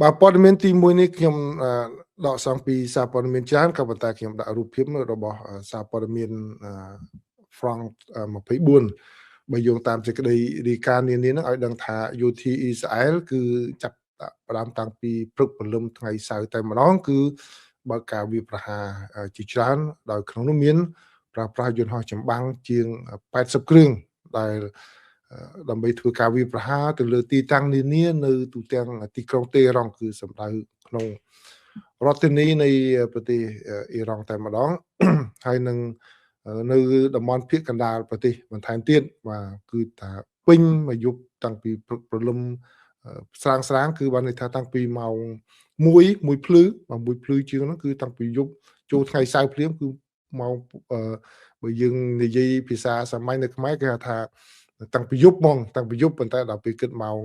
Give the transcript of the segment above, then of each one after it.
បាទព័ត៌មានទីមួយនេះខ្ញុំដកស្រង់ពីសារព័ត៌មានច្រើនក៏ប៉ុន្តែខ្ញុំដាក់រូបភាពរបស់សារព័ត៌មាន France 24បើយោងតាមសេចក្តីរាយការណ៍នានានឹងឲ្យដឹងថាយោធាអ៊ីស្រាអែលគឺចាប់ផ្ដើមតាំងពីព្រឹកព្រលឹមថ្ងៃសៅរ៍តែម្ដងគឺបើកការវាយប្រហារជាច្រើនដោយក្នុងនោះមានប្រើប្រាស់យន្តហោះចម្បាំងជាង80គ្រឿងដែលដើម្បីធ្វើការវាយប្រហារទៅលើទីតាំងនានានៅទូទាំងទីក្រុងតេហេរ៉ង់គឺសម្ដៅក្នុងរដ្ឋធានីនៃប្រទេសអ៊ីរ៉ង់តែម្ដងហើយនឹងនៅតំបន់ភាគកណ្ដាលប្រទេសបន្ថែមទៀតបាទគឺថាពេញមួយយប់តាំងពីព្រឹកព្រលឹមស្រាងគឺបានន័យថាតាំងពីម៉ោង1ភ្លឺ1ភ្លឺជាងហ្នឹងគឺតាំងពីយប់ចូលថ្ងៃសៅរ៍ភ្លាមគឺម៉ោងបើយើងនិយាយភាសាសាមញ្ញនៅខ្មែរគេហៅថាតាំងពីយប់ហ្មងតាំងពីយប់ប៉ុន្តែដល់ពេលគិតម៉ោង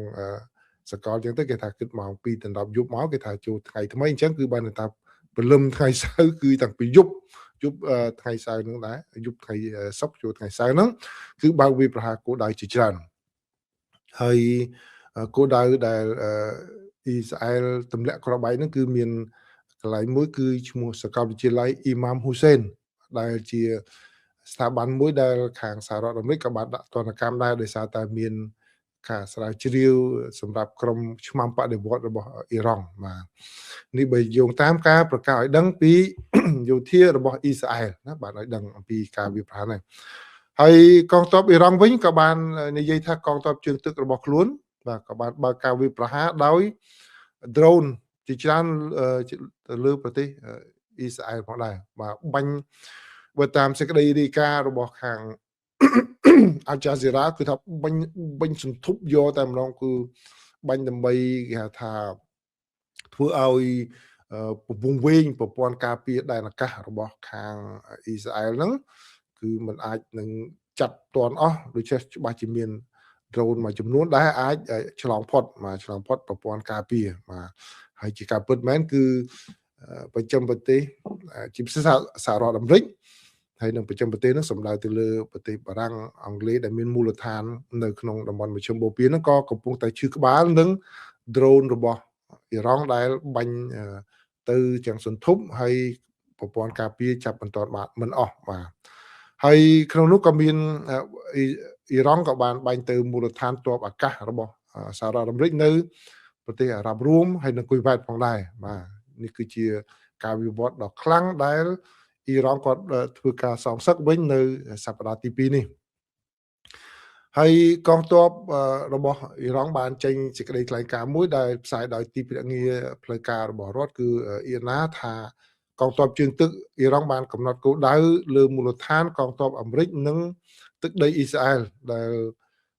សកលចឹងទៅគេថាគិតម៉ោង2ដល់10យប់មកគេថាចូលថ្ងៃថ្មីអញ្ចឹងគឺបានថាព្រលឹមថ្ងៃសៅរ៍គឺតាំងពីយប់ថ្ងៃសៅរ៍ហ្នឹងដែរយប់ថ្ងៃសុក្រចូលថ្ងៃសៅរ៍ហ្នឹងគឺបើកវាប្រហារគោលដៅជាច្រើនហើយគោលដៅដែលអ៊ីស្រាអែលទម្លាក់គ្រាប់បែកហ្នឹងគឺមានកន្លែងមួយគឺឈ្មោះសាកលវិទ្យាល័យអ៊ីម៉ាមហ៊ូសេនដែលជាស្ថាប័នមួយដែលខាងសហរដ្ឋអាមេរិកក៏បានដាក់ទណ្ឌកម្មដែរដោយសារតែមានការស្រាវជ្រាវសម្រាប់ក្រុមឆ្មាំបដិវត្តរបស់អ៊ីរ៉ង់បាទនេះបើយោងតាមការប្រកាសឲ្យដឹងពីយោធារបស់អ៊ីស្រាអែលណាបានឲ្យដឹងអំពីការវាយប្រហារនេះហើយកងទ័ពអ៊ីរ៉ង់វិញក៏បាននិយាយថាកងទ័ពជើងទឹករបស់ខ្លួនបាទក៏បានបើកការវាយប្រហារដោយ drone ជាច្រើនទៅលើប្រទេសអ៊ីស្រាអែលផងដែរបាទបាញ់បើតាមសេចក្តីរាយការណ៍របស់ខាងអាចាសេរ៉ាគឺថាបាញ់សន្ធប់យកតែម្ដងគឺបាញ់ដើម្បីគេហៅថាធ្វើឲ្យពពងវែងប្រព័ន្ធការពារដែនអាកាសរបស់ខាងអ៊ីស្រាអែលហ្នឹងគឺมันអាចនឹងចាត់ទាន់អស់ដូច្នេះច្បាស់ជាមាន drone មួយចំនួនដែលអាចឆ្លងផុតប្រព័ន្ធការពារបាទហើយជាការពិតមែនគឺប្រចាំប្រទេសជាពិសេសសហរដ្ឋអាមេរិកហើយនឹងប្រចាំប្រទេសនោះសម្ដៅទៅលើប្រទេសបារាំងអង់គ្លេសដែលមានមូលដ្ឋាននៅក្នុងតំបន់មជ្ឈមបូព៌ាហ្នឹងក៏កំពុងតែឈឺក្បាលនឹង drone របស់អ៊ីរ៉ង់ដែលបាញ់ទៅទាំងសន្ធប់ហើយប្រព័ន្ធការពារចាប់បន្តបានមិនអស់បាទហើយក្នុងនោះក៏មានអ៊ីរ៉ង់ក៏បានបាញ់ទៅមូលដ្ឋានទ័ពអាកាសរបស់សហរដ្ឋអាមេរិកនៅប្រទេសអារ៉ាប់រួមហើយនៅគុយវ៉ែតផងដែរបាទនេះគឺជាការវិវត្តដ៏ខ្លាំងដែលអ៊ីរ៉ង់គាត់ធ្វើការសងសឹកវិញនៅសប្តាហ៍ទី2នេះហើយកងទ័ពរបស់អ៊ីរ៉ង់បានចេញសេចក្តីថ្លែងការណ៍មួយដែលផ្សាយដោយទីភ្នាក់ងារផ្លូវការរបស់រដ្ឋគឺអ៊ីណាថាកងទ័ពជើងទឹកអ៊ីរ៉ង់បានកំណត់គោលដៅលើមូលដ្ឋានកងទ័ពអាមេរិកនិងទឹកដីអ៊ីស្រាអែលដែល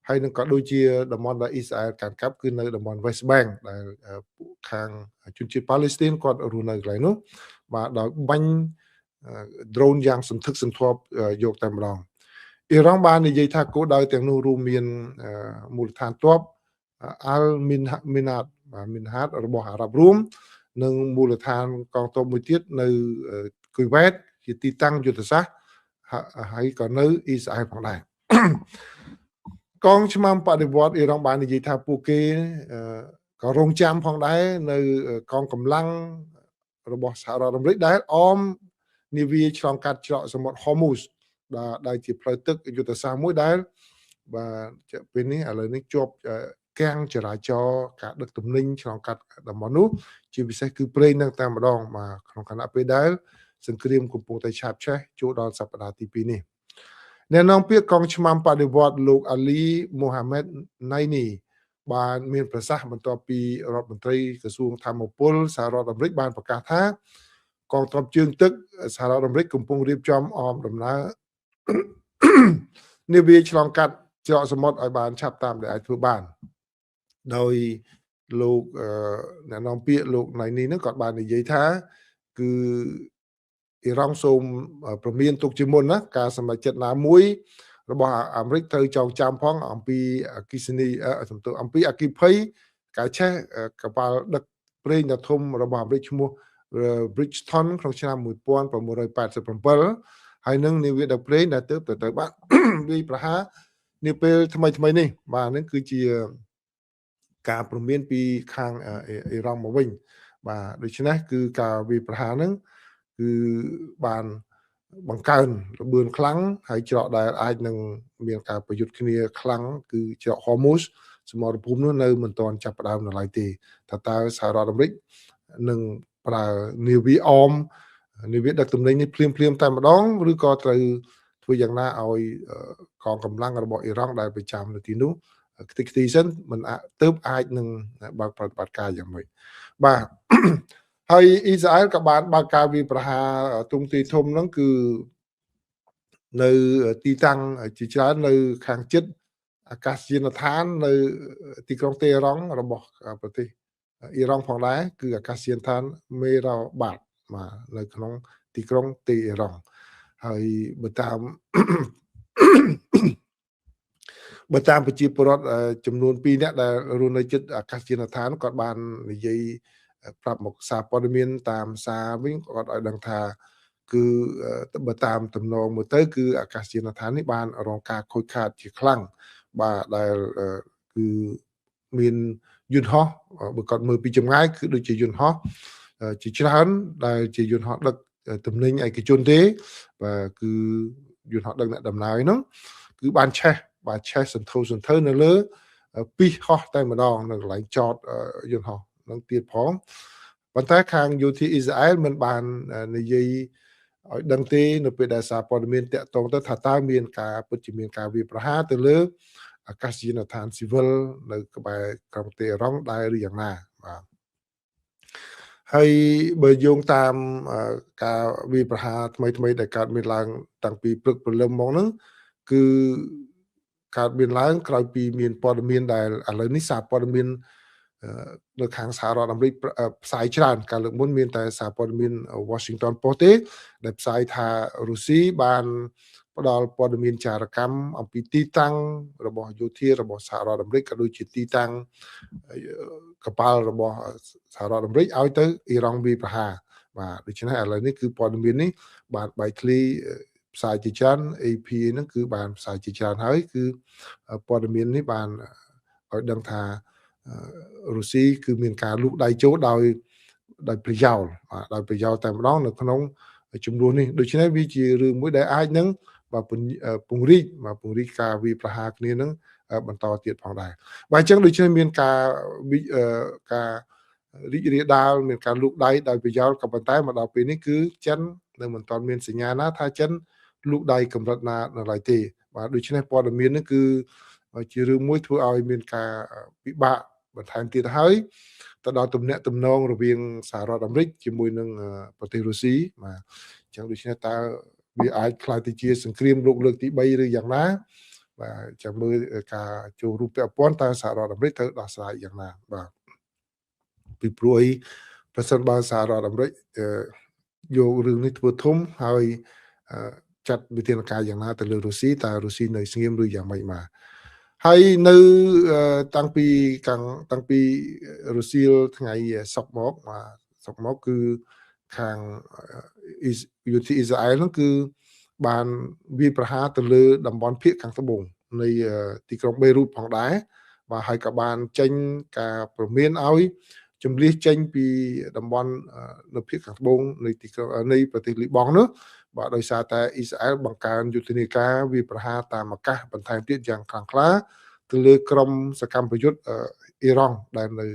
ហើយនឹងក៏ដូចជាតំបន់ដែលអ៊ីស្រាអែលកាន់កាប់គឺនៅតំបន់ West Bank ដែលខាងជនជាតិប៉ាឡេស្ទីនគាត់រស់នៅកន្លែងនោះបាទដោយបាញ់ drone យ៉ាងសន្ធឹកសន្ធាប់យកតែម្ដងអ៊ីរ៉ង់បាននិយាយថាគោលដៅទាំងនោះរួមមានមូលដ្ឋានទ័ពអាល់មីណាតរបស់អារ៉ាប់រួមនិងមូលដ្ឋានកងទ័ពមួយទៀតនៅគុយវ៉ែតជាទីតាំងយុទ្ធសាស្ត្រហើយក៏នៅអ៊ីស្រាអែលផងដែរកងឆ្មាំបដិវត្តអ៊ីរ៉ង់បាននិយាយថាពួកគេក៏រងចាំផងដែរនៅកងកម្លាំងរបស់សហរដ្ឋអាមេរិកដែលអមនាវាឆ្លងកាត់ច្រកសមុទ្រ Hormuz ដែលជាផ្លូវទឹកយុទ្ធសាស្ត្រមួយដែលបាទពេលនេះឥឡូវនេះជាប់កាំងចរាចរណ៍ការដឹកទំនិញឆ្លងកាត់តំបន់នោះជាពិសេសគឺប្រេងនៅតែម្ដងបាទក្នុងគណៈពេលដែលសង្គ្រាមកំពុងតែឆាបឆេះចូលដល់សប្តាហ៍ទី2នេះអ្នកនាំពាក្យកងឆ្មាំបដិវត្តលោកអាលីមូហាម៉េតណៃនីបានមានប្រសាសន៍បន្ទាប់ពីរដ្ឋមន្ត្រីក្រសួងធម្មពលសហរដ្ឋអាមេរិកបានប្រកាសថាកងទ័ពជើងទឹកសហរដ្ឋអាមេរិកកំពុងរៀបចំអមដំណើរនាវាឆ្លងកាត់ច្រកសមុទ្រឲ្យបានឆាប់តាមដែលអាចធ្វើបានដោយលោកអ្នកនាំពាក្យលោកណៃនីនឹងគាត់បាននិយាយថាគឺអ៊ីរ៉ង់សូមព្រមានទុកជាមុនណាការសម្រេចចិត្តណាមួយរបស់អាមេរិកត្រូវចងចាំផងអំពីអគិសនីអំពីអគិភ័យការឆេះកប៉ាល់ដឹកប្រេងដ៏ធំរបស់អាមេរិកឈ្មោះ Bridgeton ក្នុងឆ្នាំ1987ហើយនឹងនាវាដឹកប្រេងដែលទៅបានវាយប្រហារនាពេលថ្មីនេះបាទនេះគឺជា ការព្រមានពីខាងអ៊ីរ៉ង់មកវិញបាទដូច្នេះគឺការវាប្រហារហ្នឹងគឺបានបង្កើនល្បឿនខ្លាំងហើយច្រកដែលអាចនឹងមានការប្រយុទ្ធគ្នាខ្លាំងគឺច្រក Hormuz សមរភូមិនោះនៅមិនទាន់ចាប់ផ្ដើមនៅឡើយទេថាតើសហរដ្ឋអាមេរិកនឹងប្រើនាវាអមនាវាដឹកទំនិញនេះភ្លាមតែម្ដងឬក៏ត្រូវធ្វើយ៉ាងណាឲ្យកងកម្លាំងរបស់អ៊ីរ៉ង់ដែលប្រចាំនៅទីនោះខ្ទេចខ្ទីសិនមិនទើបអាចនឹងបើកប្រតិបត្តិការយ៉ាងម៉េចបាទ ហើយអ៊ីស្រាអែលក៏បានបើកការវាយប្រហារទ្រង់ទ្រាយធំហ្នឹងគឺនៅទីតាំងជាច្រើននៅខាងជិតអាកាសយានដ្ឋាននៅទីក្រុងតេហឺរ៉ង់របស់ប្រទេសអ៊ីរ៉ង់ផងដែរគឺអាកាសយានដ្ឋានមេរ៉ាបាតបាទនៅក្នុងទីក្រុងតេហឺរ៉ង់ហើយបើតាមប្រជាពលរដ្ឋចំនួន2នាក់ដែលរស់នៅជិតអាកាសយានដ្ឋានគាត់បាននិយាយប្រាប់មកសារព័ត៌មានតាមសារវិញគាត់ឲ្យដឹងថាគឺបើតាមតំណងមើលទៅគឺអាកាសយានដ្ឋាននេះបានរងការខូចខាតជាខ្លាំងបាទដែលគឺមានយន្តហោះបើគាត់មើលពីចម្ងាយគឺដូចជាយន្តហោះជាច្រើនដែលជាយន្តហោះដឹកទំនិញឯកជនទេបាទគឺយន្តហោះដឹកអ្នកដំណើរហ្នឹងគឺបានឆេះសន្ធើនៅលើពីហោះតែម្ដងនៅកន្លែងចតយន្តហោះនឹងទៀតផងប៉ុន្តែខាងយោធាអ៊ីស្រាអែលមិនបាននិយាយឲ្យដឹងទេនៅពេលដែលសារព័ត៌មានតាក់ទងទៅថាតើមានការពិតជាមានការវាយប្រហារទៅលើអាកាសយានដ្ឋានស៊ីវិលនៅក្បែរក្រុងតេហឺរ៉ង់ដែរឬយ៉ាងណាបាទហើយបើយោងតាមការវាយប្រហារថ្មីដែលកើតមានឡើងតាំងពីព្រឹកព្រលឹមមកហ្នឹងគឺកើតមានឡើងក្រោយពីមានព័ត៌មានដែលឥឡូវនេះសារព័ត៌មាននៅខាងសហរដ្ឋអាមេរិកផ្សាយច្រើនកាលលើកមុនមានតែសារព័ត៌មាន Washington Post ទេដែលផ្សាយថារុស្ស៊ីបានផ្ដល់ព័ត៌មានចារកម្មអំពីទីតាំងរបស់យោធារបស់សហរដ្ឋអាមេរិកក៏ដូចជាទីតាំងកប៉ាល់របស់សហរដ្ឋអាមេរិកឲ្យទៅអ៊ីរ៉ង់វាយប្រហារបាទដូច្នេះឥឡូវនេះគឺព័ត៌មាននេះបានបែកធ្លាយផ្សាយជាច្រើន AP ហ្នឹងគឺបានផ្សាយជាច្រើនហើយគឺព័ត៌មាននេះបានឲ្យដឹងថារុស្ស៊ីគឺមានការលូកដៃចូលដោយប្រយោលដោយប្រយោលតែម្ដងនៅក្នុងចំនួននេះដូច្នេះវាជារឿងមួយដែលអាចនឹងពង្រីកការវាយប្រហារគ្នានឹងបន្តទៀតផងដែរបាទអញ្ចឹងដូច្នេះមានការរីករាលដាលមានការលូកដៃដោយប្រយោលក៏ប៉ុន្តែមកដល់ពេលនេះគឺចិននៅមិនទាន់មានសញ្ញាណាថាចិនលូកដៃកម្រិតណានៅឡើយទេបាទដូច្នេះព័ត៌មាននេះគឺជារឿងមួយធ្វើឲ្យមានការពិបាកបន្ថែមទៀតហើយទៅដល់ទំនាក់ទំនងរវាងសហរដ្ឋអាមេរិកជាមួយនឹងប្រទេសរុស្ស៊ីបាទអញ្ចឹងដូច្នេះតើវាអាចខ្លាយទៅជាសង្គ្រាមលោកលើកទី3ឬយ៉ាងណាបាទចាំមើលការចូលរួមពាក់ព័ន្ធតើសហរដ្ឋអាមេរិកត្រូវដោះស្រាយយ៉ាងណាបាទពីព្រោះអីប្រសិនបើសហរដ្ឋអាមេរិកយករឿងនេះធ្វើធំហើយចាត់វិធានការយ៉ាងណាទៅលើរុស្ស៊ីតើរុស្ស៊ីនៅស្ងៀមឬយ៉ាងម៉េចបាទហើយនៅតាំងពីរុស្ស៊ីថ្ងៃសុក្រមកគឺខាងយោធាអ៊ីស្រាអែលនោះគឺបានវាយប្រហារទៅលើតំបន់ភាគខាងត្បូងនៃទីក្រុងបេរុតផងដែរបាទហើយក៏បានចេញការព្រមានឲ្យជំលះចេញពីតំបន់នៅភាគខាងត្បូងនៃទីក្រុងនៃប្រទេសលីបង់នោះបាទដោយសារតែអ៊ីស្រាអែលបង្កើនយុទ្ធនាការវាយប្រហារតាមអាកាសបន្ថែមទៀតយ៉ាងខ្លាំងក្លាទៅលើក្រុមសកម្មប្រយុទ្ធអ៊ីរ៉ង់ដែលនៅ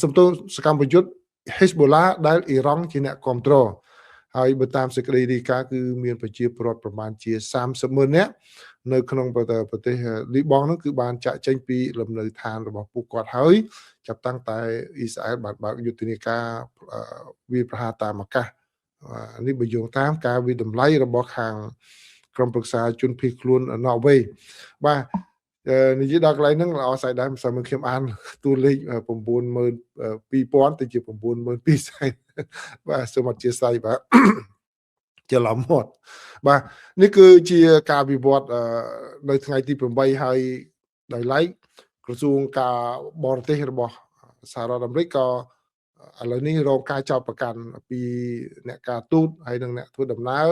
សំទោសកម្មប្រយុទ្ធ Hezbollah ដែលអ៊ីរ៉ង់ជាអ្នកគ្រប់គ្រងហើយបើតាមសេចក្តីរាយការណ៍គឺមានប្រជាពលរដ្ឋប្រមាណជា30,000 នាក់នៅក្នុងប្រទេសលីបង់នោះគឺបានចាក់ចេញពីលំនៅឋានរបស់ពួកគាត់ហើយចាប់តាំងតែអ៊ីស្រាអែលបានបើកយុទ្ធនាការវាយប្រហារតាមអាកាសនេះបើយោងតាមការវិតម្លៃរបស់ខាងក្រុមប្រឹក្សាជនភៀសខ្លួនណ័រវេបាទនិយាយដល់កន្លែងហ្នឹងល្អស្អីដែរមិនសមខ្ញុំអានតួលេខ 92,000 ទៅជា 92,200 បាទសូមអធិស្ឋានបាទច្រឡំមាត់បាទនេះគឺជាការវិវត្តនៅថ្ងៃទី8ហើយដោយឡែកក្រសួងការបរទេសរបស់សហរដ្ឋអាមេរិកក៏ឥឡូវនេះរងការចោទប្រកាន់ពីអ្នកការទូតហើយនិងអ្នកធ្វើដំណើរ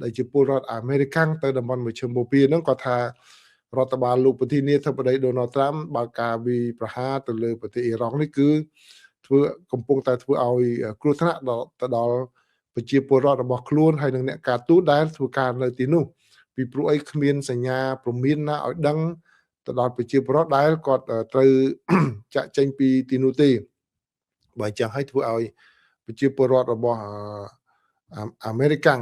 ដែលជាពលរដ្ឋអាមេរិកទៅតំបន់មជ្ឈិមបូព៌ាហ្នឹងគាត់ថា រដ្ឋបាលលោកប្រធានាធិបតី Donald Trump បើកការវាយប្រហារទៅលើប្រទេសអ៊ីរ៉ង់នេះគឺធ្វើកំពុងតែធ្វើឲ្យគ្រោះថ្នាក់ទៅដល់ប្រជាពលរដ្ឋរបស់ខ្លួនហើយនិងអ្នកការទូតដែលធ្វើការនៅទីនោះពីព្រោះអីគ្មានសញ្ញាព្រមានណាឲ្យដឹងទៅដល់ប្រជាពលរដ្ឋដែលគាត់ត្រូវចាក់ចេញពីទីនោះទេបើអញ្ចឹងហើយធ្វើឲ្យប្រជាពលរដ្ឋរបស់អាមេរិកាំង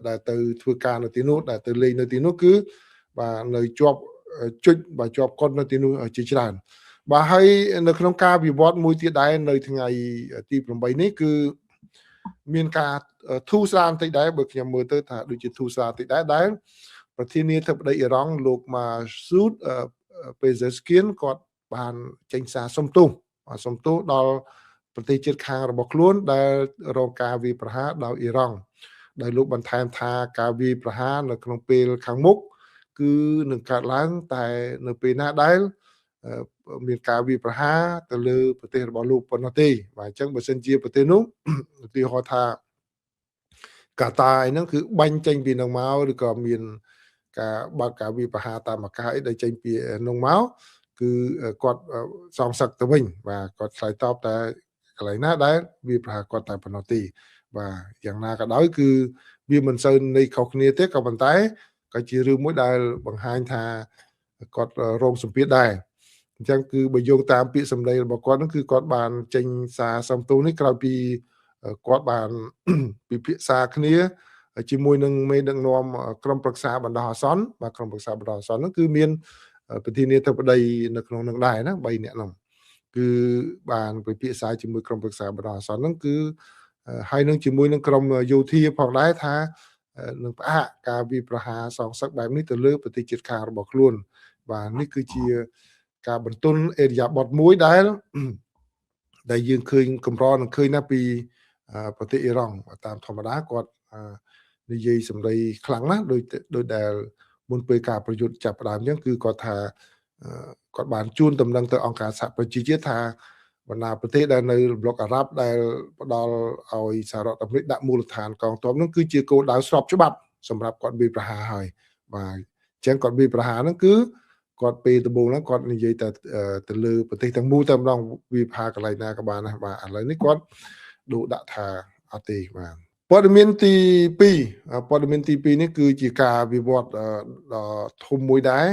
ដែលទៅធ្វើការនៅទីនោះដែលទៅលេងនៅទីនោះគឺបាទនៅជាប់ជុចបាទជាប់កុននៅទីនោះជាច្រើនបាទហើយនៅក្នុងការវិវត្តមួយទៀតដែរនៅថ្ងៃទី8នេះគឺមានការធូរស្រាលបន្តិចដែរបើខ្ញុំមើលទៅថាដូចជាធូរស្រាលបន្តិចដែរដែលប្រធានាធិបតីអ៊ីរ៉ង់លោកម៉ាស៊ូតពេហ្សេស្គៀនគាត់បានចេញសារសុំទោសដល់ប្រទេសជិតខាងរបស់ខ្លួនដែលរងការវាយប្រហារដោយអ៊ីរ៉ង់ដោយលោកបន្ថែមថាការវាយប្រហារនៅក្នុងពេលខាងមុខគឺនឹងកើតឡើងតែនៅពេលណាដែលមានការវាយប្រហារទៅលើប្រទេសរបស់លោកប៉ុណ្ណោះទេបាទអញ្ចឹងបើសិនជាប្រទេសនោះឧទាហរណ៍ថាកាតាអីហ្នឹងគឺបាញ់ចេញពីនឹងមកឬក៏មានការបើកការវាយប្រហារតាមអាកាសអីដែលចេញពីនោះមកគឺគាត់សងសឹកទៅវិញបាទគាត់ឆ្លើយតបតែកន្លែងណាដែលវាប្រហារគាត់តែប៉ុណ្ណោះទេបាទយ៉ាងណាក៏ដោយគឺវាមិនសូវនៃខុសគ្នាទេក៏ប៉ុន្តែក៏ជារឿងមួយដែលបង្ហាញថាគាត់រងសម្ពាធដែរអញ្ចឹងគឺបើយោងតាមពាក្យសម្ដីរបស់គាត់ហ្នឹងគឺគាត់បានចេញសារសំទោសនេះក្រោយពីគាត់បានពិភាក្សាគ្នាជាមួយនឹងមេដឹកនាំក្រុមប្រឹក្សាបណ្ដោះអាសន្នបាទក្រុមប្រឹក្សាបណ្ដោះអាសន្នហ្នឹងគឺមានប្រធានាធិបតីនៅក្នុងនឹងដែរណា3នាក់ហ្នឹងគឺបានពិភាក្សាជាមួយក្រុមប្រឹក្សាបណ្ដោះអាសន្នហ្នឹងគឺហើយនឹងជាមួយនឹងក្រុមយោធាផងដែរថានឹងផ្អាកការវាយប្រហារសងសឹកបែបនេះទៅលើប្រទេសជិតខាងរបស់ខ្លួនបាទនេះគឺជាការបន្ទន់អេរិយាបថមួយដែលយើងឃើញកម្រនឹងឃើញណាពីប្រទេសអ៊ីរ៉ង់តាមធម្មតាគាត់និយាយសម្ដីខ្លាំងណាស់ដោយដែលមុនពេលការប្រយុទ្ធចាប់ផ្ដើមអញ្ចឹងគឺគាត់ថាគាត់បានជូនដំណឹងទៅអង្គការសហប្រជាជាតិថាបណ្ដាប្រទេសដែលនៅរំលកអារ៉ាប់ដែលផ្ដល់ឲ្យសហរដ្ឋអាមេរិកដាក់មូលដ្ឋានកងទ័ពនោះគឺជាគោលដៅស្របច្បាប់សម្រាប់គាត់វាយប្រហារហើយបាទអញ្ចឹងគាត់វាយប្រហារហ្នឹងគឺគាត់ពេលដំបូងហ្នឹងគាត់និយាយទៅលើប្រទេសទាំងមូលតែម្ដងវាយប្រហារកន្លែងណាក៏បានដែរបាទឥឡូវនេះគាត់ដូរដាក់ថាអត់ទេបាទព័ត៌មានទី2នេះគឺជាការវិវត្តដ៏ធំមួយដែរ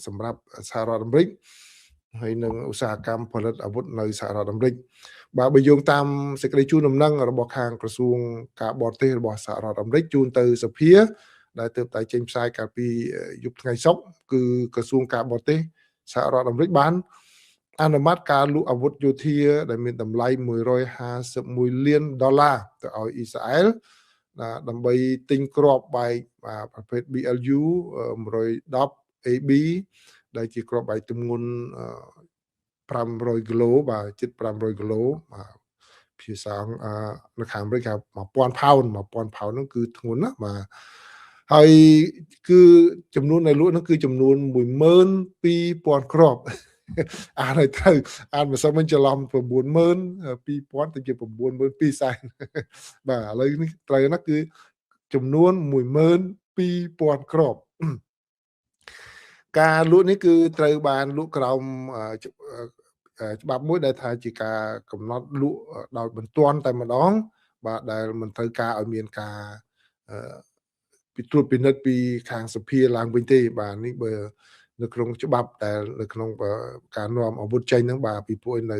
សម្រាប់សហរដ្ឋអាមេរិកហើយនឹងឧស្សាហកម្មផលិតអាវុធនៅសហរដ្ឋអាមេរិកបើយោងតាមសេចក្តីជូនដំណឹងរបស់ខាងក្រសួងការបរទេសរបស់សហរដ្ឋអាមេរិកជូនទៅសភាដែលទើបតែចេញផ្សាយកាលពីយប់ថ្ងៃសុក្រគឺក្រសួងការបរទេសសហរដ្ឋអាមេរិកបានអនុម័តការលក់អាវុធយោធាដែលមានតម្លៃ$151 លានទៅឲ្យអ៊ីស្រាអែលដើម្បីទិញគ្រាប់បែកប្រភេទ BLU 110 AB ដែលជាគ្រាប់បែកទម្ងន់500 គីឡូបាទជិត500 គីឡូបាទភាសានៅខាងអាមេរិកហៅ1000 ផោនហ្នឹងគឺធ្ងន់ណាស់បាទហើយគឺចំនួនដែលលក់ហ្នឹងគឺចំនួន12000 គ្រាប់អានឲ្យត្រូវអានមិនសមមិនច្រឡំ92000ទៅជា92000សែនបាទឥឡូវនេះត្រូវណាគឺចំនួន12000 គ្រាប់ការលក់នេះគឺត្រូវបានលក់ក្រោមច្បាប់មួយដែលថាជាការកំណត់លក់ដោយបន្ទាន់តែម្ដងបាទដែលមិនត្រូវការឲ្យមានការត្រួតពិនិត្យពីខាងសភាឡើងវិញទេបាទនេះបើនៅក្នុងច្បាប់ដែលនៅក្នុងការនាំអាវុធចេញហ្នឹងបាទពីពួកនៅ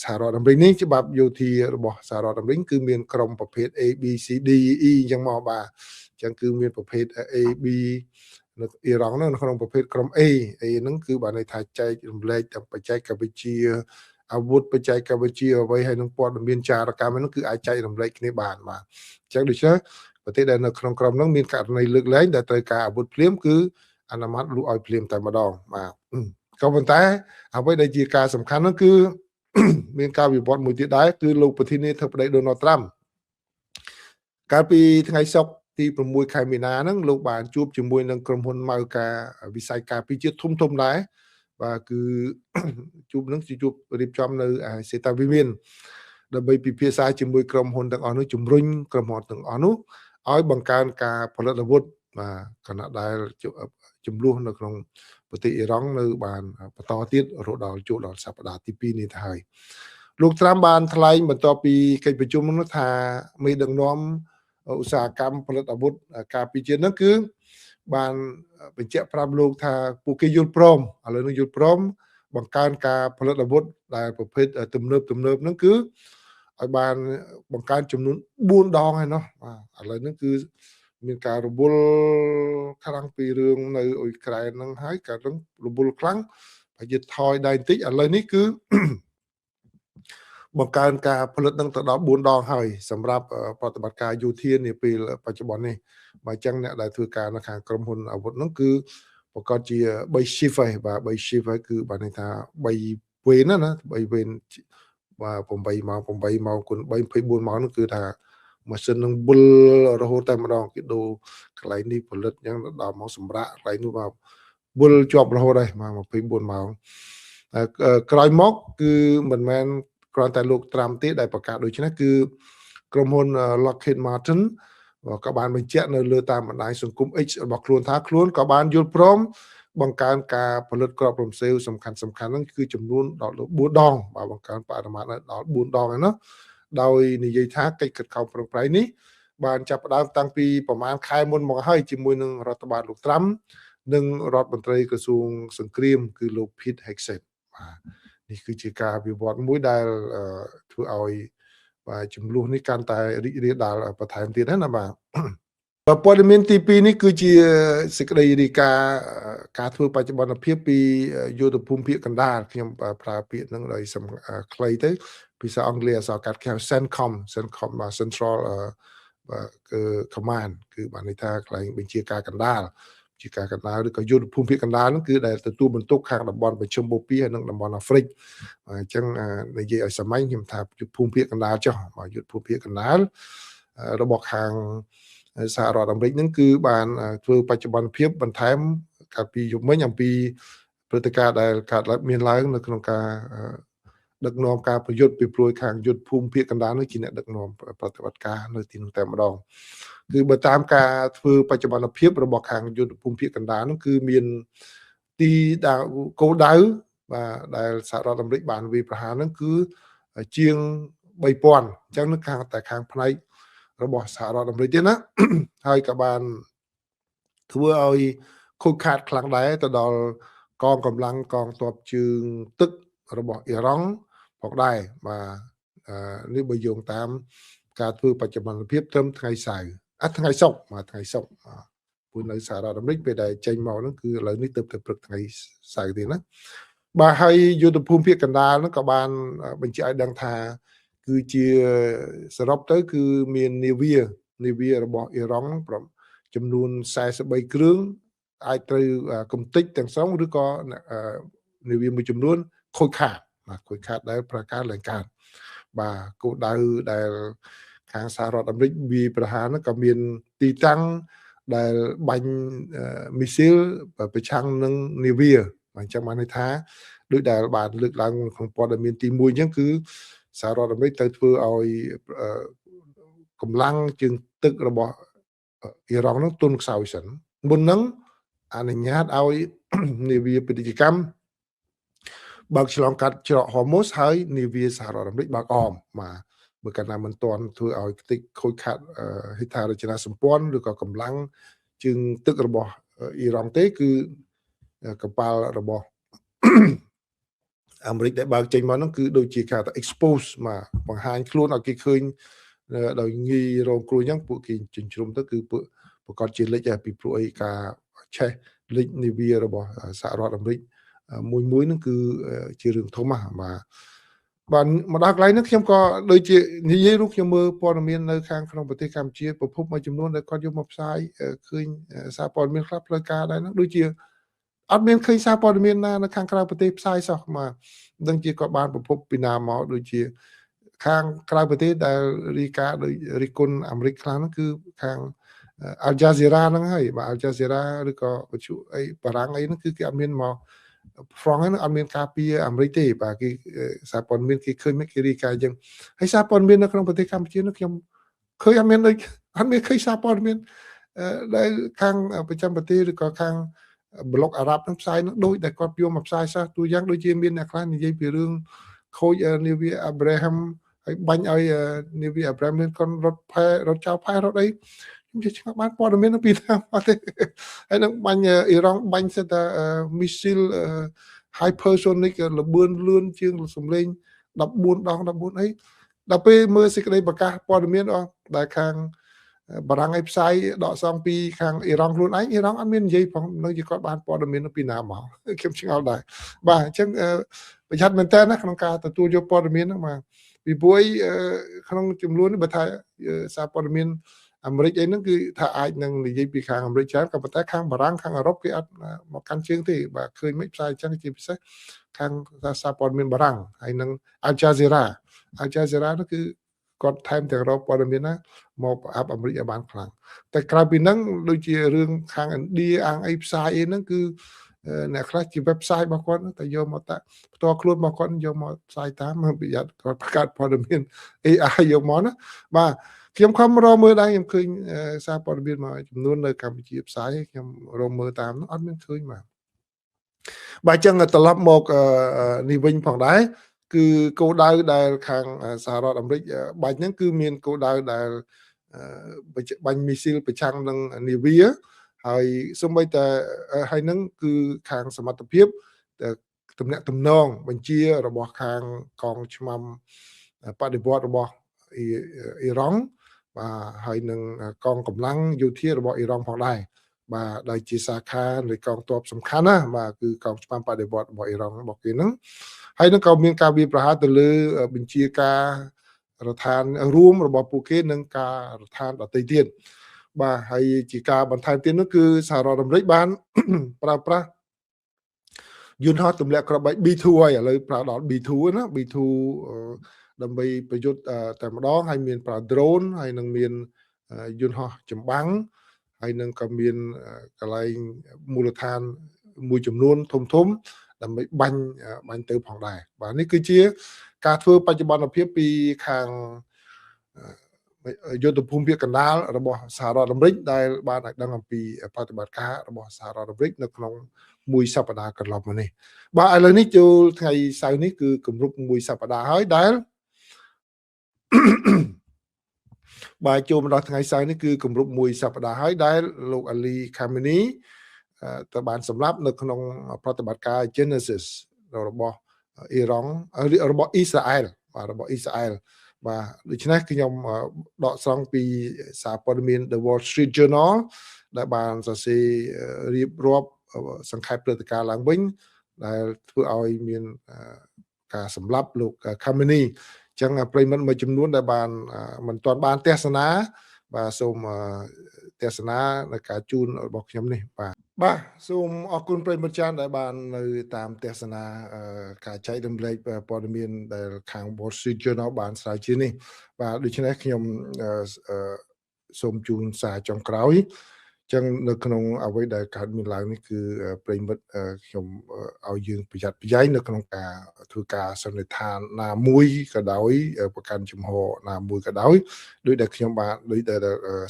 សហរដ្ឋអាមេរិកនេះច្បាប់យោធារបស់សហរដ្ឋអាមេរិកគឺមានក្រុមប្រភេទ A B C D E អញ្ចឹងមកបាទអញ្ចឹងគឺមានប្រភេទ A B នៅអ៊ីរ៉ង់ហ្នឹងនៅក្នុងប្រភេទក្រុម A ហ្នឹងគឺបានន័យថាចែករំលែកទាំងបច្ចេកវិទ្យាអាវុធបច្ចេកវិទ្យាអ្វីហើយនឹងព័ត៌មានចារកម្មហ្នឹងគឺអាចចែករំលែកគ្នាបានបាទអញ្ចឹងដូច្នេះប្រទេសដែលនៅក្នុងក្រុមហ្នឹងមានករណីលើកលែងដែលត្រូវការអាវុធភ្លាមគឺអនុម័តលក់ឲ្យភ្លាមតែម្ដងបាទក៏ប៉ុន្តែអ្វីដែលជាការសំខាន់នោះគឺមានការវិវត្តមួយទៀតដែរគឺលោកប្រធានាធិបតី Donald Trump កាលពីថ្ងៃសុក្រទី6 ខែមីនាហ្នឹងលោកបានជួបជាមួយនឹងក្រុមហ៊ុនម៉ៅការវិស័យការពារជាតិធំដែរបាទគឺជួបរៀបចំនៅសេតាវិមានដើម្បីពិភាក្សាជាមួយក្រុមហ៊ុនទាំងអស់នោះជំរុញក្រុមហ៊ុនទាំងអស់នោះឲ្យបង្កើនការផលិតអាវុធបាទខណៈដែល ចំនួននៅក្នុងប្រទេសអ៊ីរ៉ង់នៅបានបន្តទៀតរហូតដល់ចូលដល់សប្តាហ៍ទី2នេះទៅហើយលោកត្រាំបានថ្លែងបន្ទាប់ពីកិច្ចប្រជុំនោះថាមេដឹកនាំឧស្សាហកម្មផលិតអាវុធការពារជាតិហ្នឹងគឺបានបញ្ជាក់ប្រាប់លោកថាពួកគេយល់ព្រមឥឡូវនេះយល់ព្រមបង្កើនការផលិតអាវុធដែលប្រភេទទំនើបហ្នឹងគឺឲ្យបានបង្កើនចំនួន4 ដងហើយเนาะបាទឥឡូវនេះគឺមានការរវល់ខ្លាំងពីរឿងនៅអ៊ុយក្រែនហ្នឹងហើយការរវល់ខ្លាំងបើយឺតថយដែរបន្តិចឥឡូវនេះគឺបង្កើនការផលិតនឹងទៅដល់4 ដងហើយសម្រាប់ប្រតិបត្តិការយោធានាពេលបច្ចុប្បន្ននេះបើអញ្ចឹងអ្នកដែលធ្វើការនៅខាងក្រុមហ៊ុនអាវុធហ្នឹងគឺប្រកាសជា3 shift ហើយបាទ3 shift ហើយគឺបានន័យថា3វេនណា3វេនបាទ8 ម៉ោងគុណ3 24 ម៉ោងនោះគឺថាម៉ាស៊ីននឹងបុលរហូតតែម្ដងគេដូរកន្លែងនេះផលិតអញ្ចឹងដល់មកសម្រាប់កន្លែងនោះមកបុលជាប់រហូតហើយមក24 ម៉ោងក្រោយមកគឺមិនមែនគ្រាន់តែលោកត្រាំទេដែលប្រកាសដូច្នេះគឺក្រុមហ៊ុន Lockheed Martin ក៏បានបញ្ជាក់នៅលើតាមបណ្ដាញសង្គម X របស់ខ្លួនថាខ្លួនក៏បានយល់ព្រមបង្កើនការផលិតគ្រាប់រំសេវសំខាន់ហ្នឹងគឺចំនួនដល់4 ដងបាទបង្កើនបរិមាណដល់4 ដងហើយណាដោយនិយាយថាកិច្ចខិតខំប្រឹងប្រែងនេះបានចាប់ផ្ដើមតាំងពីប្រហែលខែមុនមកហើយជាមួយនឹងរដ្ឋបាលលោកត្រាំនិងរដ្ឋមន្ត្រីក្រសួងសង្គ្រាមគឺលោក Pete Hegseth បាទនេះគឺជាការវិវត្តមួយដែលធ្វើឲ្យបាទចំនួននេះកាន់តែរីករាលដាលបន្ថែមទៀតណាបាទព័ត៌មានទី2នេះគឺជាសេចក្តីរាយការណ៍ការធ្វើបច្ចុប្បន្នភាពពីយោធភូមិភាគកណ្ដាលខ្ញុំប្រើពាក្យហ្នឹងដោយខ្លីទៅភាសាអង់គ្លេសអក្សរកាត់គេហៅ CENTCOM បាទ Central គឺ Command គឺបានន័យថាកន្លែងបញ្ជាការកណ្ដាលជាការកណ្ដាលឬក៏យុទ្ធភូមិភាគកណ្ដាលហ្នឹងគឺដែលទទួលបន្ទុកខាងតំបន់ប្រជុំបូព៌ាហើយនិងតំបន់អាហ្វ្រិកអញ្ចឹងនិយាយឲ្យសាមញ្ញខ្ញុំថាយុទ្ធភូមិភាគកណ្ដាលចុះបាទយុទ្ធភូមិភាគកណ្ដាលរបស់ខាងសហរដ្ឋអាមេរិកហ្នឹងគឺបានធ្វើបច្ចុប្បន្នភាពបន្ថែមកាលពីយប់មិញអំពីព្រឹត្តិការណ៍ដែលកើតឡើងមានឡើងនៅក្នុងការដឹកនាំការប្រយុទ្ធពីព្រួយខាងយុទ្ធភូមិភាគកណ្ដាលនេះជាអ្នកដឹកនាំប្រតិបត្តិការនៅទីនោះតែម្ដងគឺបើតាមការធ្វើបច្ចុប្បន្នភាពរបស់ខាងយុទ្ធភូមិភាគកណ្ដាលនោះគឺមានទីគោលដៅបាទដែលសហរដ្ឋអាមេរិកបានវាយប្រហារហ្នឹងគឺជាង 3000 អញ្ចឹងនៅខាងតែខាងផ្នែករបស់សហរដ្ឋអាមេរិកទៀតណាហើយក៏បានធ្វើឲ្យខូចខាតខ្លាំងដែរទៅដល់កងកម្លាំងកងទ័ពជើងទឹករបស់អ៊ីរ៉ង់ផងដែរបាទនេះបើយោងតាមការធ្វើបច្ចុប្បន្នភាពត្រឹមថ្ងៃសៅរ៍ថ្ងៃសុក្របាទថ្ងៃសុក្រពួកនៅសហរដ្ឋអាមេរិកពេលដែលចេញមកហ្នឹងគឺឥឡូវនេះទៅព្រឹកថ្ងៃសៅរ៍ទៀតណាបាទហើយយុទ្ធភូមិភាគកណ្ដាលហ្នឹងក៏បានបញ្ជាក់ឲ្យដឹងថាគឺជាសរុបទៅគឺមាននាវារបស់អ៊ីរ៉ង់ចំនួន43គ្រឿងអាចត្រូវកំទេចទាំងស្រុងឬក៏នាវាមួយចំនួនខូចខាតបាទខូចខាតដែលប្រកាសឡើងកើតបាទគោលដៅដែលខាងសហរដ្ឋអាមេរិកវាប្រហារហ្នឹងក៏មានទីតាំងដែលបាញ់មីស៊ីលប្រឆាំងនឹងនាវាអញ្ចឹងបានន័យថាដូចដែលបានលើកឡើងក្នុងព័ត៌មានទី1អញ្ចឹងគឺសហរដ្ឋអាមេរិកទៅធ្វើឲ្យកម្លាំងជើងទឹករបស់អ៊ីរ៉ង់នោះទុនខ្សោយសិនមុនហ្នឹងអនុញ្ញាតឲ្យនាវាពាណិជ្ជកម្មបើកឆ្លងកាត់ច្រកហូម៉ូសហើយនាវាសហរដ្ឋអាមេរិកបើកអមបាទបើកាលណាមិនទាន់ធ្វើឲ្យខ្ទេចខូចខាតហេដ្ឋារចនាសម្ព័ន្ធឬក៏កម្លាំងជើងទឹករបស់អ៊ីរ៉ង់ទេគឺកប៉ាល់របស់អាមេរិកដែលបើកចេញមកហ្នឹងគឺដូចជាការ expose មកបង្ហាញខ្លួនឲ្យគេឃើញដោយងាយរងគ្រោះអញ្ចឹងពួកគេចិញ្ជ្រុំទៅគឺពួកប្រកាសជាលេចពីព្រោះអីការឆេះលេចនាវារបស់សហរដ្ឋអាមេរិកមួយហ្នឹងគឺជារឿងធំបាទបាទមកដល់កន្លែងនេះខ្ញុំក៏ដូចជានិយាយរួមខ្ញុំមើលព័ត៌មាននៅខាងក្នុងប្រទេសកម្ពុជាប្រភពមួយចំនួនដែលគាត់យកមកផ្សាយឃើញសារព័ត៌មានខ្លះផ្លូវការដែរហ្នឹងដូចជាអត់មានឃើញសារព័ត៌មានណានៅខាងក្រៅប្រទេសផ្សាយសោះបាទដឹងជាគាត់បានប្រភពពីណាមកដូចជាខាងក្រៅប្រទេសដែលរីកាដោយរិះគន់អាមេរិកខ្លាំងហ្នឹងគឺខាង Al Jazeera ហ្នឹងហើយបាទ Al Jazeera ឬក៏វិទ្យុអីបារាំងអីហ្នឹងគឺគេអត់មានមកហ្វ្រង់ហ្នឹងអត់មានការពារអាមេរិកទេបាទគេសារព័ត៌មានគេឃើញគេរីកាអញ្ចឹងហើយសារព័ត៌មាននៅក្នុងប្រទេសកម្ពុជានោះខ្ញុំឃើញអត់មានឃើញសារព័ត៌មានដែលខាងប្រចាំប្រទេសឬក៏ខាង ប្លុកអារ៉ាប់នឹងផ្សាយនឹងដូចតែគាត់យកមកផ្សាយសោះទូយ៉ាងដូចជាមានអ្នកខ្លះនិយាយពីរឿងខូចនាវាអាប់រ៉ាហាំហើយបាញ់ឲ្យនាវាអាប់រ៉ាហាំគាត់រត់ចោលផែរត់អីខ្ញុំជិះឆ្ងល់បានព័ត៌មានពីណាមកទេហើយនឹងបាញ់អ៊ីរ៉ង់បាញ់សិតថាមីស៊ីល hypersonic លបឿនលឿនជាងសម្លេង14 ដង 14អីដល់ពេលមើលសេចក្តីប្រកាសព័ត៌មានដែលខាងបារាំងឲ្យផ្សាយដកសងពីខាងអ៊ីរ៉ង់ខ្លួនឯងអ៊ីរ៉ង់អត់មាននិយាយផងនៅជាគាត់បានព័ត៌មានពីណាមកខ្ញុំឆ្ងល់ដែរបាទអញ្ចឹងប្រយ័ត្នមែនតើណាក្នុងការទទួលយកព័ត៌មានហ្នឹងបាទពីព្រោះក្នុងចំនួននេះបើថាសារព័ត៌មានអាមេរិកអីហ្នឹងគឺថាអាចនឹងនិយាយពីខាងអាមេរិកច្រើនក៏ប៉ុន្តែខាងបារាំងខាងអឺរ៉ុបគេអត់មកកាន់ជើងទេបាទឃើញមិនផ្សាយអញ្ចឹងជាពិសេសខាងសារព័ត៌មានបារាំងហើយនឹង Al Jazeera នោះគឺគាត់ថែមទាំងរកព័ត៌មានណាមកអាប់អាមេរិកឲ្យបានខ្លាំងតែក្រៅពីហ្នឹងដូចជារឿងខាងឥណ្ឌាអាងអីផ្សាយអីហ្នឹងគឺអ្នកខ្លះជា website របស់គាត់តែយកមកតាផ្ទាល់ខ្លួនរបស់គាត់យកមកផ្សាយតាមមកប្រយ័ត្នគាត់បង្កើតព័ត៌មាន AI យកមកណាបាទខ្ញុំខំរកមើលដែរខ្ញុំឃើញសារព័ត៌មានមួយចំនួននៅកម្ពុជាផ្សាយខ្ញុំរកមើលតាមនោះអត់មានឃើញបាទអញ្ចឹងត្រឡប់មកនេះវិញផងដែរគឺគោលដៅដែលខាងសហរដ្ឋអាមេរិកបាញ់ហ្នឹងគឺមានគោលដៅដែលបាញ់មីស៊ីលប្រឆាំងនឹងនាវាហើយសូម្បីតែហើយហ្នឹងគឺខាងសមត្ថភាពទំនាក់ទំនងបញ្ជារបស់ខាងកងឆ្មាំបដិវត្តរបស់អ៊ីរ៉ង់បាទហើយនឹងកងកម្លាំងយោធារបស់អ៊ីរ៉ង់ផងដែរបាទដែលជាសាខានៃកងទ័ពសំខាន់ណាបាទគឺកងឆ្មាំបដិវត្តរបស់អ៊ីរ៉ង់របស់គេហ្នឹងហើយនឹងក៏មានការវាយប្រហារទៅលើបញ្ជាការរដ្ឋានរួមរបស់ពួកគេនិងការរដ្ឋានដទៃទៀតបាទហើយជាការបន្ថែមទៀតនោះគឺសហរដ្ឋអាមេរិកបានប្រើប្រាស់យន្តហោះទម្លាក់គ្រាប់បែក B2 ហើយឥឡូវប្រើដល់ B2 ណា B2 ដើម្បីប្រយុទ្ធតែម្ដងហើយមានប្រើ drone ហើយនឹងមានយន្តហោះចម្បាំងហើយនឹងក៏មានកន្លែងមូលដ្ឋានមួយចំនួនធំដើម្បីបាញ់ទៅផងដែរបាទនេះគឺជាការធ្វើបច្ចុប្បន្នភាពពីខាងយុទ្ធភូមិភាគកណ្ដាលរបស់សហរដ្ឋអាមេរិកដែលបានឲ្យដឹងអំពីប្រតិបត្តិការរបស់សហរដ្ឋអាមេរិកនៅក្នុងមួយសប្តាហ៍កន្លងមកនេះបាទឥឡូវនេះចូលថ្ងៃសៅរ៍នេះគឺគម្រប់មួយសប្តាហ៍ហើយដែលបាទចូលមកដល់ថ្ងៃសៅរ៍នេះគឺគម្រប់មួយសប្តាហ៍ហើយដែលលោកអាលីខាមេនីទៅបានសម្លាប់នៅក្នុងប្រតិបត្តិការ Genesis របស់អ៊ីរ៉ង់របស់អ៊ីស្រាអែលបាទរបស់អ៊ីស្រាអែលបាទដូច្នេះខ្ញុំដកស្រង់ពីសារព័ត៌មាន The Wall Street Journal ដែលបានសរសេររៀបរាប់សង្ខេបព្រឹត្តិការណ៍ឡើងវិញដែលធ្វើឲ្យមានការសម្លាប់លោក Khamenei អញ្ចឹងប្រិមត្តមួយចំនួនដែលបានមិនទាន់បានទស្សនាបាទសូមទស្សនានៅការជូនរបស់ខ្ញុំនេះបាទសូមអរគុណប្រិមត្តចានដែលបាននៅតាមទស្សនាការចែករំលែកព័ត៌មានដែលខាង Wall Street Journal បានស្រាវជ្រាវនេះបាទដូច្នេះខ្ញុំសូមជូនសារចុងក្រោយចឹងនៅក្នុងអ្វីដែលកើតមានឡើងនេះគឺប្រិមិត្តខ្ញុំឲ្យយើងប្រយ័ត្នប្រយែងនៅក្នុងការធ្វើការសន្និដ្ឋានណាមួយក៏ដោយប្រកាន់ជំហរណាមួយក៏ដោយដោយដែលខ្ញុំបានដោយដែល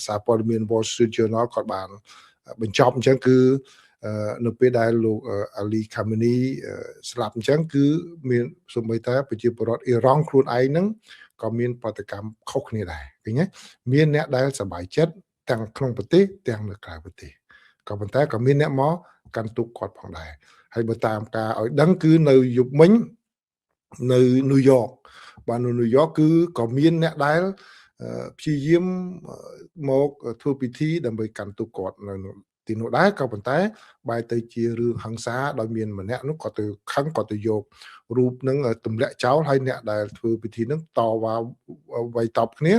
សារព័ត៌មាន Wall Street Journal គាត់បានបញ្ចប់អញ្ចឹងគឺនៅពេលដែលលោកអាលីខាមេនីស្លាប់អញ្ចឹងគឺមានសូម្បីតែប្រជាពលរដ្ឋអ៊ីរ៉ង់ខ្លួនឯងហ្នឹងក៏មានប្រតិកម្មខុសគ្នាដែរឃើញទេមានអ្នកដែលសប្បាយចិត្តទាំងក្នុងប្រទេសទាំងនៅក្រៅប្រទេសក៏ប៉ុន្តែក៏មានអ្នកមកកាន់ទុកគាត់ផងដែរហើយបើតាមការឲ្យដឹងគឺនៅយប់មិញនៅញូវយ៉កបាទនៅញូវយ៉កគឺក៏មានអ្នកដែលព្យាយាមមកធ្វើពិធីដើម្បីកាន់ទុកគាត់នៅទីនោះដែរក៏ប៉ុន្តែបែរទៅជារឿងហិង្សាដោយមានម្នាក់នោះគាត់ទៅខឹងគាត់ទៅយករូបនឹងទម្លាក់ចោលហើយអ្នកដែលធ្វើពិធីនឹងតវ៉ាវាយតប់គ្នា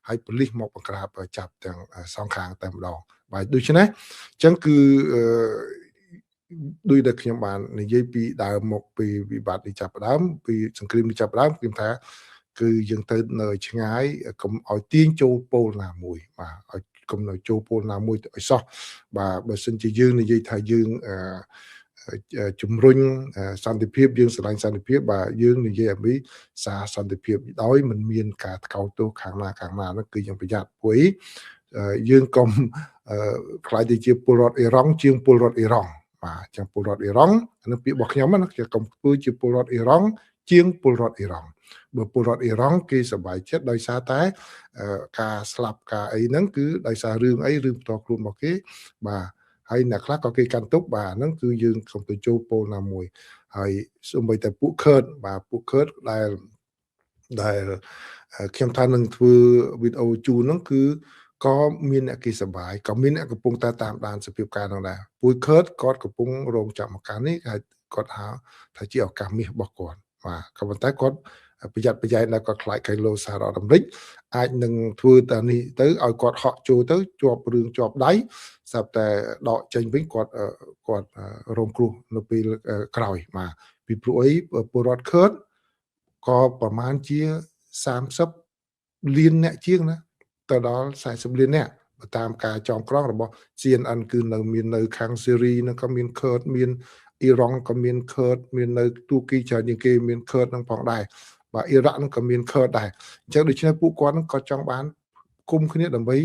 ហើយប៉ូលីសមកបង្ក្រាបចាប់ទាំងសងខាងតែម្ដងបាទដូច្នេះអញ្ចឹងគឺដោយដែលខ្ញុំបាននិយាយពីដើមមកពីវិបត្តិនេះចាប់ផ្ដើមពីសង្គ្រាមនេះចាប់ផ្ដើមខ្ញុំថាគឺយើងទៅនៅឆ្ងាយកុំឲ្យទាញចូលពលណាមួយបាទឲ្យកុំនៅចូលពលណាមួយឲ្យសោះបាទបើសិនជាយើងនិយាយថាយើងជំរុញសន្តិភាពយើងស្រឡាញ់សន្តិភាពបាទយើងនិយាយអំពីសារសន្តិភាពដោយមិនមានការថ្កោលទោសខាងណានោះគឺយើងប្រយ័ត្នព្រោះយើងកុំខ្លាចទៅជាពលរដ្ឋអ៊ីរ៉ង់ជាងពលរដ្ឋអ៊ីរ៉ង់ បាទចឹងពលរដ្ឋអ៊ីរ៉ង់នឹងពាក្យរបស់ខ្ញុំណាគេកុំធ្វើជាពលរដ្ឋអ៊ីរ៉ង់ជាងពលរដ្ឋអ៊ីរ៉ង់បើពលរដ្ឋអ៊ីរ៉ង់គេសប្បាយចិត្តដោយសារតែការស្លាប់ការអីហ្នឹងគឺដោយសាររឿងអីរឿងផ្ទាល់ខ្លួនរបស់គេបាទហើយអ្នកខ្លះក៏គេកាន់ទុកបាទហ្នឹងគឺយើងកុំទៅចូលពលណាមួយហើយសូម្បីតែពួកខឺតបាទពួកខឺតដែលខ្ញុំថានឹងធ្វើវីដេអូជូនហ្នឹងគឺក៏មានអ្នកគេសប្បាយក៏មានអ្នកកំពុងតែតាមដានសភាពការហ្នឹងដែរពួកខឺតគាត់កំពុងរងចាំឱកាសនេះហើយគាត់ហៅថាជាឱកាសមាសរបស់គាត់បាទក៏ប៉ុន្តែគាត់ប្រយ័ត្នប្រយែងដែលគាត់ខ្លាចកៃឡូសហរដ្ឋអាមេរិកអាចនឹងធ្វើតានេះទៅឲ្យគាត់ហក់ចូលទៅជាប់រឿងជាប់ដៃស្រាប់តែដកចេញវិញគាត់រងគ្រោះនៅពេលក្រោយបាទពីព្រោះអីពលរដ្ឋខឺតក៏ប្រមាណជា30លានអ្នកជាងណាទៅដល់40លានអ្នកតាមការចងក្រងរបស់ CNN គឺនៅមាននៅខាងស៊េរីនឹងក៏មានខឺតមានអ៊ីរ៉ង់ក៏មានខឺតមាននៅទូគីច្រើនជាងគេមានខឺតនឹងផងដែរបាទអ៊ីរ៉ាក់នឹងក៏មានខឺតដែរអញ្ចឹងដូច្នេះពួកគាត់នឹងក៏ចង់បានគុំគ្នាដើម្បី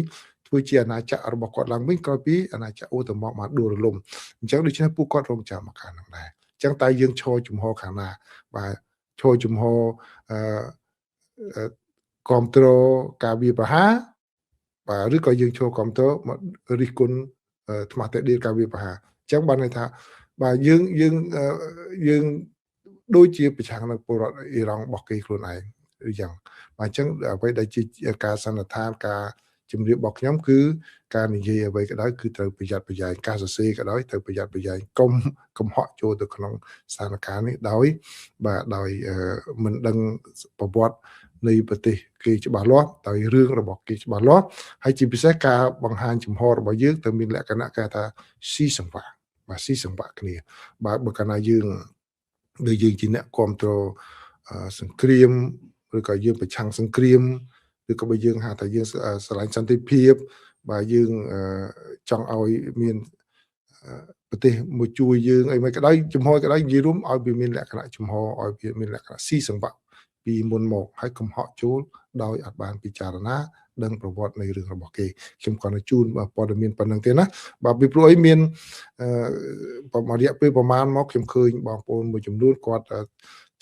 ធ្វើជាអាណាចក្ររបស់គាត់ឡើងវិញក្រោយពីអាណាចក្រអូតូម៉ុកបានដួលរលំអញ្ចឹងដូច្នេះពួកគាត់រងចាំមកខាងហ្នឹងដែរអញ្ចឹងតែយើងឈរជំហរខាងណាបាទឈរជំហរគ្រប់គ្រងការវាប្រហារបាទឬក៏យើងឈរគ្រប់គ្រងរិះគន់ថ្មតេឌីការវាប្រហារអញ្ចឹងបានន័យថាបាទយើងដូចជាប្រឆាំងនឹងពលរដ្ឋអ៊ីរ៉ង់របស់គេខ្លួនឯងឬយ៉ាងបាទអញ្ចឹងអ្វីដែលជាការសន្និដ្ឋានការជំរាបរបស់ខ្ញុំគឺការនិយាយអ្វីក៏ដោយគឺត្រូវប្រយ័ត្នប្រយែងការសរសេរក៏ដោយត្រូវប្រយ័ត្នប្រយែងកុំកំហក់ចូលទៅក្នុងស្ថានភាពនេះដោយមិនដឹងប្រវត្តិនៃប្រទេសគេច្បាស់លាស់ដោយរឿងរបស់គេច្បាស់លាស់ហើយជាពិសេសការបង្ហាញចំហរបស់យើងទៅមានលក្ខណៈគេថាស៊ីសង្វាក់បាទស៊ីសង្វាក់គ្នាបើកាលណាយើងដូចយើងជាអ្នកគ្រប់គ្រងសង្គ្រាមឬក៏យើងប្រឆាំងសង្គ្រាមឬក៏បើយើងហៅថាយើងស្រឡាញ់សន្តិភាពបាទយើងចង់ឲ្យមានប្រទេសមួយជួយយើងអីមិនក៏ដោយចំហក៏ដោយនិយាយរួមឲ្យវាមានលក្ខណៈចំហឲ្យវាមានលក្ខណៈស៊ីសង្វាក់ពីមុនមកហើយកំហកចូលដោយអត់បានពិចារណាដឹងប្រវត្តិនៃរឿងរបស់គេខ្ញុំគាត់នឹងជូនព័ត៌មានប៉ុណ្្នឹងទេណាបាទពីព្រោះអីមានរយៈពេលប្រហែលមកខ្ញុំឃើញបងប្អូនមួយចំនួនគាត់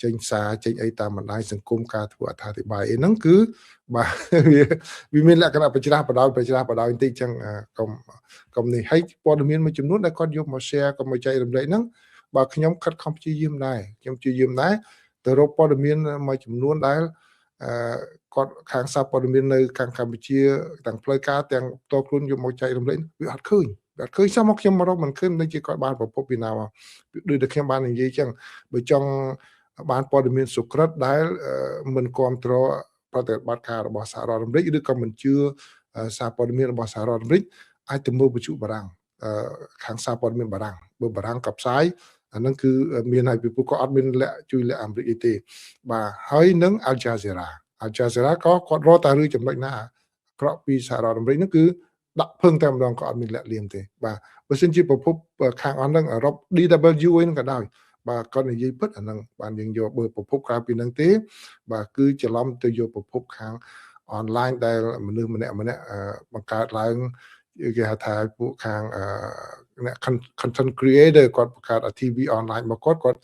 ចេញសារចេញអីតាមបណ្ដាញសង្គមការធ្វើអត្ថាធិប្បាយអីហ្នឹងគឺបាទវាមានលក្ខណៈប្រច្រាស់បដោយបន្តិចចឹងកុំនេះហើយព័ត៌មានមួយចំនួនដែលគាត់យកមក share ក៏មកចែករំលែកហ្នឹងបាទខ្ញុំខិតខំព្យាយាមដែរទៅរកព័ត៌មានមួយចំនួនដែលគាត់ខាងសារព័ត៌មាននៅខាងកម្ពុជាទាំងផ្លូវការទាំងតខ្លួនយកមកចែករំលែកវាអត់ឃើញសមមកខ្ញុំមករកមិនឃើញដូចជាគាត់បានប្រពន្ធពីណាមកដូចតែខ្ញុំបាននិយាយចឹងបើចង់បានព័ត៌មានសុក្រិតដែលមិនគ្រប់គ្រងប្រតិបត្តិការរបស់សហរដ្ឋអាមេរិកឬក៏មិនជឿសារព័ត៌មានរបស់សហរដ្ឋអាមេរិកអាចទៅមើលវិទ្យុបារាំងខាងសារព័ត៌មានបារាំងបើបារាំងកផ្សាយអាហ្នឹងគឺមានហើយពីព្រោះក៏អត់មានលក្ខជួយលក្ខអាមេរិកអីទេបាទហើយនឹង Al Jazeera ក៏គាត់រកតែរឿងចំណុចណាអាក្រក់ពីសហរដ្ឋអាមេរិកហ្នឹងគឺដាក់ភឹងតែម្ដងក៏អត់មានលក្ខលៀមទេបាទបើសិនជាប្រភពខាងអស់ហ្នឹងអឺរ៉ុប DW អីហ្នឹងក៏ដោយបាទគាត់និយាយពិតអាហ្នឹងបានយើងយកបើប្រភពក្រៅពីហ្នឹងទេបាទគឺច្រឡំទៅយកប្រភពខាងអនឡាញដែលមនុស្សម្នាក់បង្កើតឡើងគេហៅថាពួកខាងអ្នក content creator គាត់បង្កើត TV online មកគាត់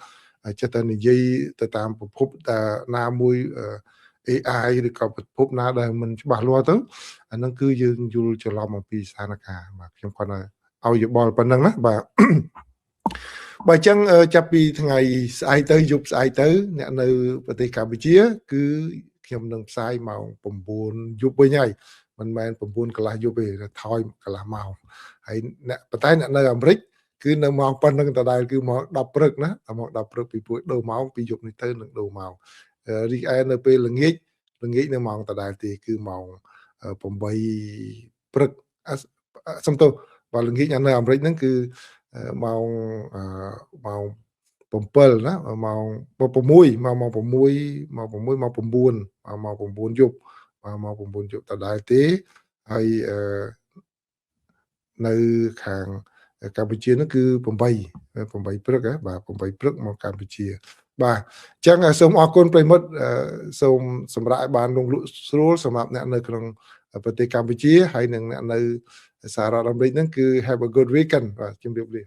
ចិត្តតែនិយាយទៅតាមប្រភពណាមួយ AI ឬក៏ប្រភពណាដែលមិនច្បាស់លាស់ទៅអាហ្នឹងគឺយើងយល់ច្រឡំអំពីស្ថានភាពបាទខ្ញុំគាត់ឲ្យយោបល់ប៉ុណ្ណឹងណាបាទបើអញ្ចឹងចាប់ពីថ្ងៃស្អែកទៅយប់ស្អែកទៅអ្នកនៅប្រទេសកម្ពុជាគឺខ្ញុំនឹងផ្សាយម៉ោង9យប់វិញហើយមិនមែន9កន្លះយប់ទេថយកន្លះម៉ោងហើយតែអ្នកនៅអាមេរិកគឺនៅម៉ោងប៉ុណ្្នឹងដដែលគឺម៉ោង10ព្រឹកណាម៉ោង10ព្រឹកពីពួកដូរម៉ោងពីយប់នេះទៅនឹងដូរម៉ោងរីឯនៅពេលល្ងាចនៅម៉ោងដដែលទេគឺម៉ោង8ព្រឹកសំទោសបើល្ងាចនៅអាមេរិកហ្នឹងគឺម៉ោង7ណាម៉ោង6ម៉ោង9យប់ម៉ោង9យប់ដដែលទេហើយនៅខាងកម្ពុជានោះគឺ8ព្រឹកបាទ8ព្រឹកមកកម្ពុជាបាទអញ្ចឹងសូមអរគុណប្រិមិត្តសូមសម្រាប់ឲ្យបានលងលក់ស្រួលសម្រាប់អ្នកនៅក្នុងប្រទេសកម្ពុជាហើយនិងអ្នកនៅសហរដ្ឋអាមេរិកហ្នឹងគឺ have a good weekend បាទជម្រាបលា